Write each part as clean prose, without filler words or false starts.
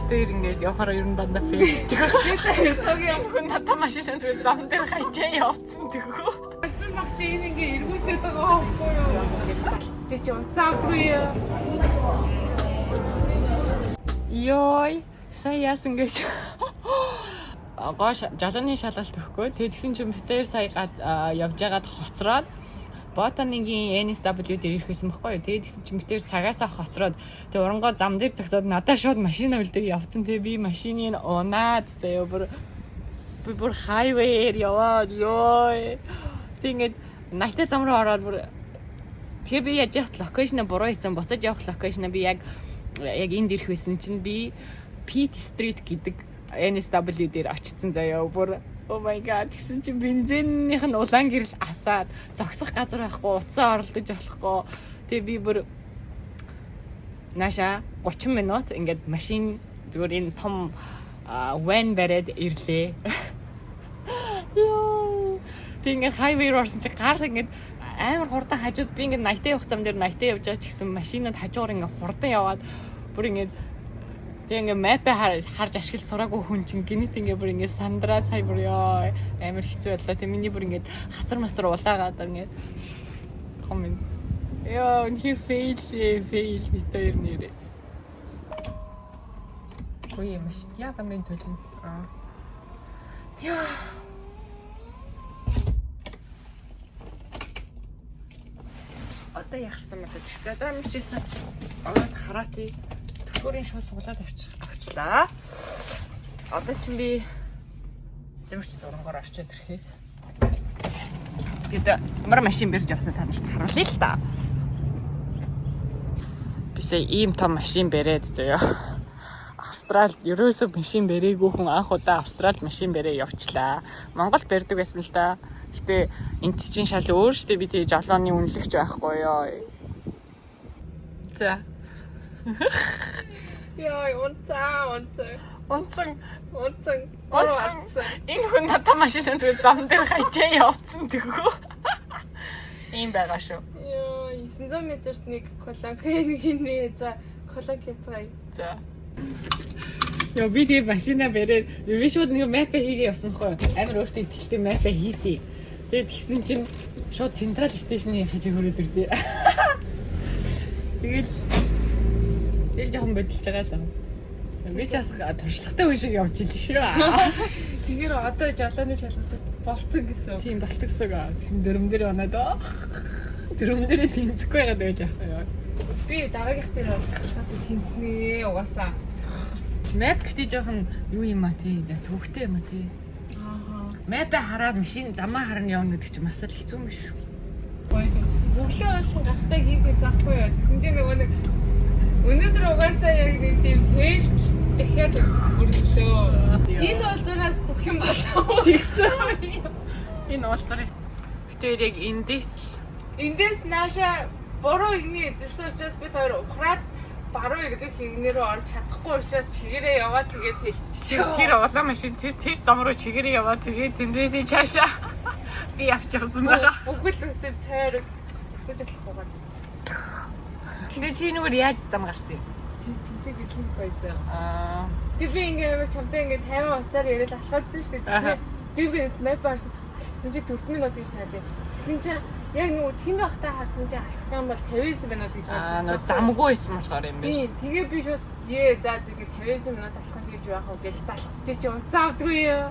дээр ингээд явахаар ер нь дандаа фейсдэг. Цогийн хүн надад машинаа зүгээр зам дээр хajаа явцсан тэггүй. Барсан багч энэ ингээ эргүүлээд байгаа байхгүй юу? Залцчих чи уцаавгүй юу? Йой, сая яасан гэж. Гош жалууны шалгалт өгөхгүй. Тэгсэн чинь битээр сая явж байгаад хоцроод ботанигийн NSW дээр ирэхсэн байхгүй юу. Тэгсэн чинь битээр цагаасаа хоцроод тэг урангоо зам дээр зогсоод надад шууд машина үлдээ явцсан. Тэг би машиныг унаад заяа бүр хайвээр яваад ёо. Тэг ингээд найтаа зам руу ороод бүр тэг би яаж яхад локейшн буруу хийсэн. Буцаж явах локейшн би яг энд ирэх байсан чинь би Pitt Street гэдэг NSW дээр очсон заяа бүр oh my god гэсэн чи бензинийнх нь улаан гэрэл асаад зогсох газар байхгүй уцаа оролдож болохгүй. Тэгээ би бүр наша 30 минут ингээд машин зүгээр энэ том van бариад ирлээ. Йоо. Тэгээ хайвер орсон чи гар ингээд амар хурдан хажууд би ингээд 80-тай явах зам дээр 80-тай явж байгаа ч гэсэн машинууд хажуугаар ингээд хурдан яваад бүр ингээд тэг ингээ мэпэ харж ашигла сураагүй хүн чинь гинэт ингээ бүр ингээ сандраа сая бүр ёо амар хэцүү байлаа. Тэг миний бүр ингээ хацар мацар улаагаад ингээ комент ёо нэр фейл нэтээр нэрээ. Ой ямаш яга мен төлн. Ёо. Одоо яах юм бэ гэж одоо мичээсэн. Аваад хараати Гөрийн шууд суглаад авчлаа. Одоо чинь би зэмэрч зурангоор орчод ирэхээс. Тэгээд ямар машин бэрж явсан танилт харуулъя л та. Бисээ ийм том машин бэрээд заяа. Австралид ерөөсөө машин бэрээгүй хүн анх удаа Австралид машин бэрээ явчлаа. Монголд бэрдэг байсан л да. Гэтэ энэ чинь шал өөр штэ би тэгээ жолооны үнэлэгч байхгүй ёо. За. Яа, унцан. Энэ хүн надад машинаа зүгээр зам дээр хajаа явцсан тэггүй. Ийм байгаа шүү. Яа, 900 м-т нэг колонкийн хийнэ. За, колонки цай. За. Яа, би тэгээ машинаа бэрээд би шууд нэг мэпэ хийгээ явсан хгүй. Амар өөртөө ихтэй мэпэ хийсэн. Тэгээд тэгсэн чинь шууд централ стейшны хажуу хөрөөд ирдээ. Тэгэл жоохон бодолж байгаа л. Би ч бас туршлагатай хүн шиг явж илээ шүү. Тэгэхээр одоо жолооны шалгалт болцсон гэсэн. Тийм болцсон гэсэн. Дөрмдөр оноод дөрмдөрөө тэнцэхгүй байгаад байж байгаа юм. Би дараагийнх дээр шалгалт тэнцнээ угаасаа. Мэп гэдэг жоохон юу юм а тий. Төвхтэй юм а тий. Аа. Мэпэ хараад машин замаа харна явна гэдэг чинь бас л хэцүү юм биш үү? Өглөө олсон гахтай хийхээс ахгүй юу. Тэгсэн чинь нөгөө нэг өнөөдөр угаасаа яг нэг тийм фейл дахиад өрлөө. Энэ уулзраас бүх юм болсон. Тэгсэн. Энэ уулзрыг битээр яг эндээс нааша буруу игний эзэлсэн учраас бид хоёр ухраад баруун эргэх игнээ рүү орж чадахгүй учраас чигээрээ яваад тэгээд хэлчихчихээ. Тэр улаан машин тэр зам руу чигээрээ яваад тэгээд тэндээсээ цаашаа би явчихсан байгаа. Бүгд л үгүй тойрог засаж болохгүй байна. Тэгээ чи нүгээр яаж зам гарсан юм? Тэнцэг хэлэн байсан. Тэг би ингээ амар чамтай ингээ 50 уцаар яриад алхаадсан шүү дээ. Тэгсэн мэп барсан. Алхсан чи 4 минут гэж шаадээ. Тэгсэн чи яг нөгөө тэн багтаа харсан чи алхах юм бол 59 минут гэж бодсон. Нөө замгүй байсан болохоор юм байна. Тийм. Тэгээ би шууд за ингээ 59 минут алхах гэж байх уу гэж залхасч чи уцаавдгүй юу.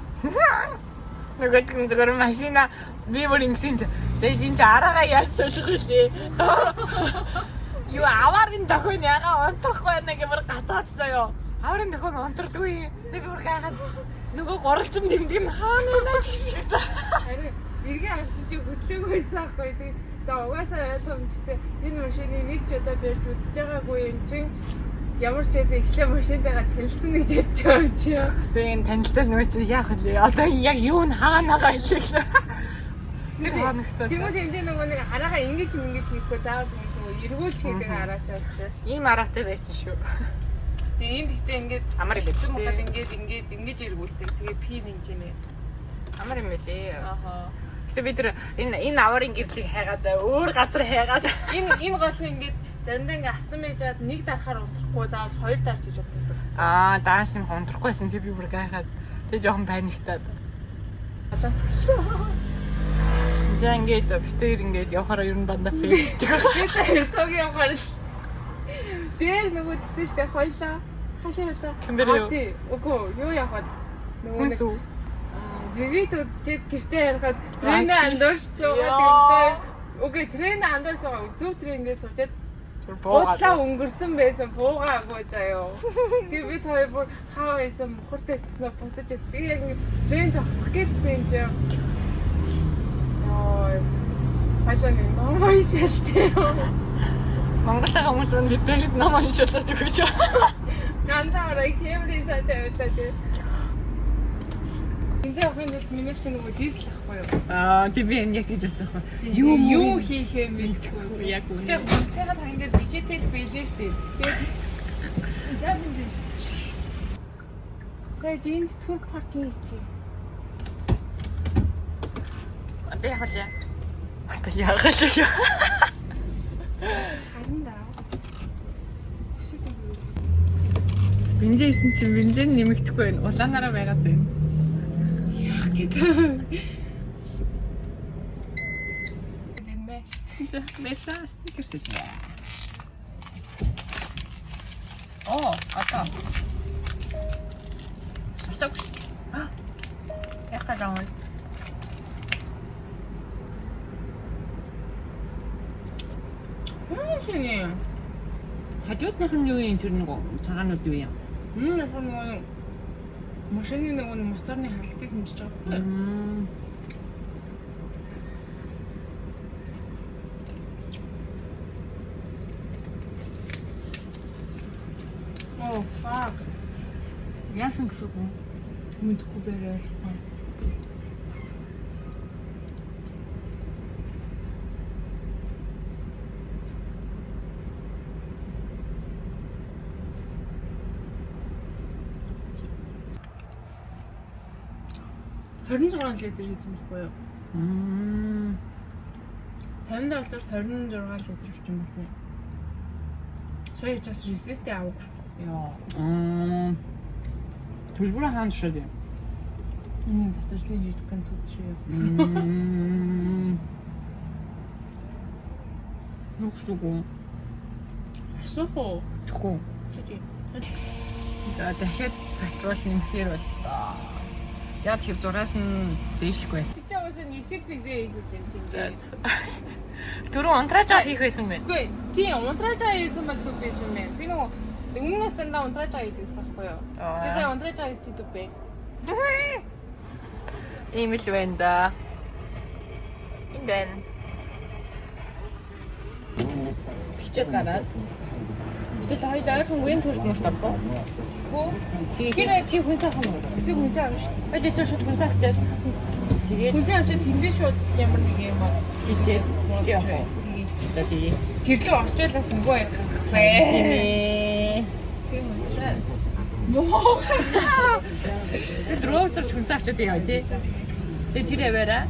Нөгөө тийм зүгээр машина би бүр ингэсэн чи зэжин чи араагаа яаж солих вэ? Юу аварын дохин ягаа унтрахгүй байна гэмээр гацаад заяа. Аварын дохин унтрдгүй. Нэг бүр гайхаад нөгөө гуралчин дэмдэг нь хаана байна ч шиг заа. Харин эргээ харсан чи хөдлөөгүй байсан аахгүй. Тэг за угаасаа ойлгомжтой. Энэ машины нэг ч удаа барьж үзэж байгаагүй юм чин ямар ч байсан эхлээ машинтайгаа танилцсан гэж бодож байгаа юм чи. Тэгээ энэ танилцал нөгөө чинь яах вэ? Одоо яг юу н хаанаага хэлээ. Тэр ханагтай. Тэгвэл энэ нөгөө нэг араагаа ингэж хийхгүй заавал нөгөө эргүүлж хийдэг араатай учраас ийм араатай байсан шүү. Тэгээ энд гэхдээ ингээд амар юм биш. Моход ингэж эргүүлдэг. Тэгээ пин хэмжээнэ. Амар юм байлээ. Гэтэ бид энэ аварын гэрлийг хайгаа заа өөр газар хайгаа. Энэ гол ингээд заримдаа ингээд астан байжгаад нэг дарахаар унтрахгүй заавал хоёр дарж хийж өгдөг. Дааш юм хондрохгүйсэн тэг би бүр гайхаад. Тэг жоохон паниктаад. За ингээд битээр ингээд явахаараа ер нь дандаа фейсдэг. Тэгээд цог явахаар л. Дээр нөгөө тэгсэн штэ хойлоо. Хашаа явлаа. Тий. Үгүй юу явахад нөгөө вивид үзчихэд гэртээ ярихад трен андуурсуугаад үгүй трен андуурсуугаа зөв трендээ суучаад буудлаа өнгөрцөн байсан буугаагүй заяо. Тэг бид хоёр бүр хаа байсан мухартай очсноо буцаж өгс. Тэг яг трен зогсох гэсэн юм чинь. Ой. Хашааны номой шилжээ. Монголын хүмүүс өнөдөрт номой шилжээд өгч. Гандаараа хэмрээсээ тавилаа тий. Энд явахын тулд миний чинь нөгөө дизел ахгүй юу? Тэг би энэ яг тийж бодсон. Юу хийх юм бэлтгүй. Яг үнэ. Тэгээд та ингээд бичээтэй л биелээ л дээ. Тэгээд за би бичиж. Тэгээд джинс тур паркинг хийчих. Одоо яг л. Одоо яг л. Харин даа. Бензин исэн чинь бензин нэмэгдэхгүй байна. Улаанаараа байгаад байна. Яах гэдэг. Дэнмэ. За, меса стикерс үү. Одоо. Асууж. Яхаа шинэ. хажуудных нь юу юм тэр нэг цагаанууд юу юм? Нэг машины нэг моторны халтыг хэмжиж байгаа байхгүй. Oh fuck. Яасан гэсэн үг? Мэдхгүй бэрэл. $26 литр хийсэн байхгүй юу? 50 доллар 26 литр орчим байсан. Сая час ресеттэй авах. Яа. Төлбөрөө хаана тушаад юм? Энэ доторлын жижигхэн тууд шүү. Нүгшгүй. Асуух уу? Тэхүү. За дахиад петрол нэмэхээр боллоо. Яг тэр зураас нь дээшлэхгүй. Тэгтээ уусаа нэгцэд бензин хийх гэсэн юм чинь. Түрүү унтраажаа хийх байсан байх. Үгүй, тийм унтраажаа хийсэн бол зүг байсан байх. Би нөгөө өмнөөс дандаа унтраажаа хийдэг гэсэн байхгүй юу? Тэгээ унтраажаа хийж зүг бэ. Ийм л байна да. Индэн. Бичээд гараад. Эсвэл хоёул ойрхон гүн төрд мөрт авах. Тэгэхээр чи хүнсээ хам уу? Би хүнсээ авах шүү. Хоёул шууд хүнсээ авчаад. Тэгээд хүнсээ авчаад тэндээ шууд ямар нэг юм хийчээд явах уу? За тий. Гэрлөө орчлаас нөгөө яг бай. Тийм учраас. Моо. Тэр роосорч хүнсээ авчаад яа тий. Тэгээд тэр яваараа.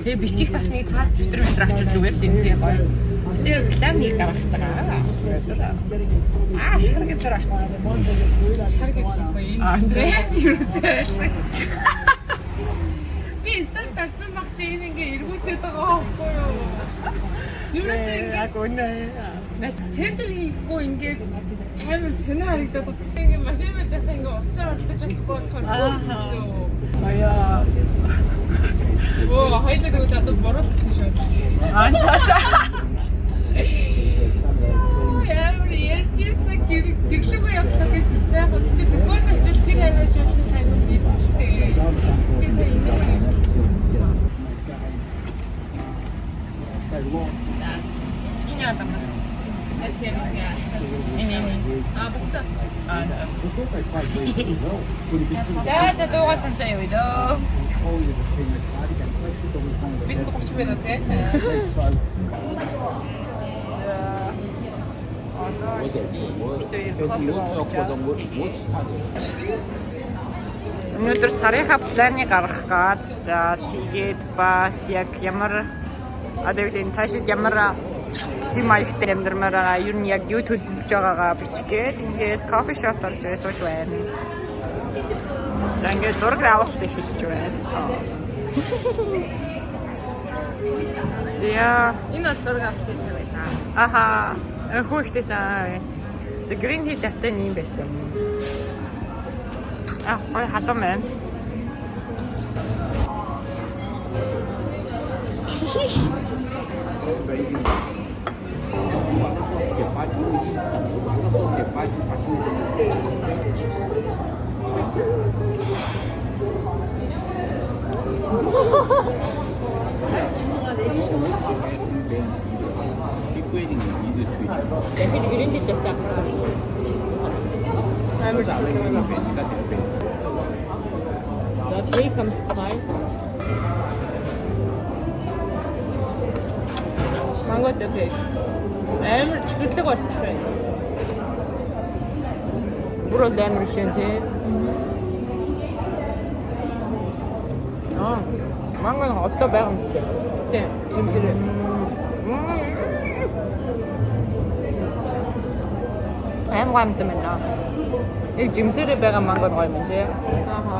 Тэгээд бичих бас нэг цаас дэвтэр авчиж зүгээр л юм тий гоё. Тэр планыг гаргаж байгаа. Шаргын цар авчихсан. Шаргын цар юусээ. Би стар тарсан баг чи ингээ эргүүлээд байгаа байхгүй юу? Юусээ ингээ яг үнэ. Центр хийхгүй ингээ амар сонио харагдаад ингээ машин байж байгаа ингээ уцаа ордож болохгүй болохоор Аяа. Оо хоёлаа тэгвэл одоо боруулах шүү. За. Ямар ярьчихсан гэршгүй явсан гэж яг үстэй төгөө тавьчихвал тэр аваач үлсэн хайгуу бийтэй. Тэсээ ингэ. Чиний адам. Энэ. Баста. За дуугасан сая юу дөө. Би 30 минут ээ. Өнөөдөр сарынхаа планы гаргах гад. За тэгээд бас яг ямар одоо юу гэдэг цаашид ямар тийм маягтай амьдрмаар байгаа. Ер нь яг юу төлөвлөж байгаагаа бичгээд ингээд кофе шоп орж сууж байна. За ингээд зураг авалт эхэлж байна. Зя. Энэ бол зураг авах гэж байна. Аха. Хүүхдээсээ. За green tea latte юм байсан. Ой халуун байна. Дахиж green tea latte. За three comes fine. Манго дэвэй. Амар чихэрлэг болчихсон. Бүр амар шин тий. Манго одоо байгаа юм. Тийм, жимсэрээ. Аим гамт мэнэ. Яг жимсэрээ байгаа манго гоё юм тий. Аха.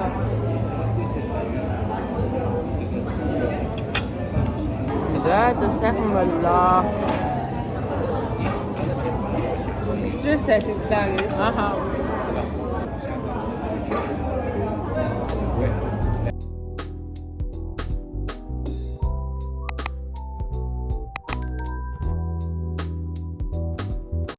За сайхан боллоо. Стресс тайлглаа гэж. Аха.